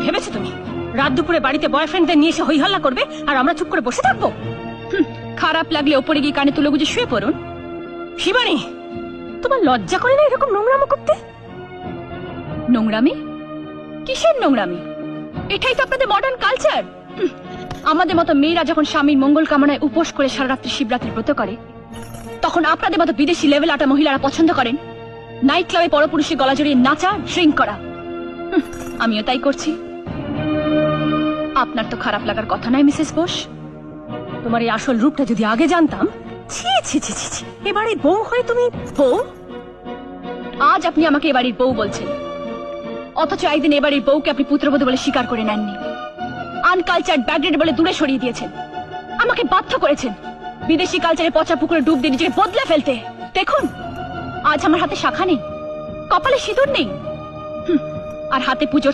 ভেবেছো তুমি রাত দুপুরে বাড়িতে বয়ফ্রেন্ডদের নিয়ে এসে হইহল্লা করবে আর আমরা চুপ করে বসে থাকবো? খারাপ লাগলে ওপরে গিয়ে কানে তুলে গুজে শুয়ে পড়ুন। শিবানী, তোমার লজ্জা করে না এরকম নোংরামো করতে? নোংরামি? কিসের নোংরামি? এটাই তো আপনাদের মডার্ন কালচার। আমাদের মতো মেয়েরা যখন স্বামীর মঙ্গল কামনায় উপোস করে সারা রাত্রি শিবরাত্রি ব্রত করে, তখন আপনাদের মতো বিদেশি লেভেল আটা মহিলারা পছন্দ করেন নাইট ক্লাবে পরপুরুষের গলা জড়িয়ে নাচা, ড্রিঙ্ক করা। আমিও তাই করছি। আপনার তো খারাপ লাগার কথা নয় মিসেস বোস। তোমার এই আসল রূপটা যদি আগে জানতাম। ছি ছি ছি ছি ছি, এবারে বউ হয়ে তুমি বউ? আজ আপনি আমাকে এবাড়ির বউ বলছেন, অথচ একদিন এবাড়ির বউকে আপনি পুত্রবধূ বলে স্বীকার করে নেননি। আনকালচার্ড ব্যাকগ্রেড বলে দূরে সরিয়ে দিয়েছেন। আমাকে বাধ্য করেছেন বিদেশি কালচারে পচা পুকুরে ডুব দিয়ে নিজেকে বদলে ফেলতে। দেখুন, আজ আমার হাতে শাখা নেই, কপালে সিঁদুর নেই, আর হাতে পুজোর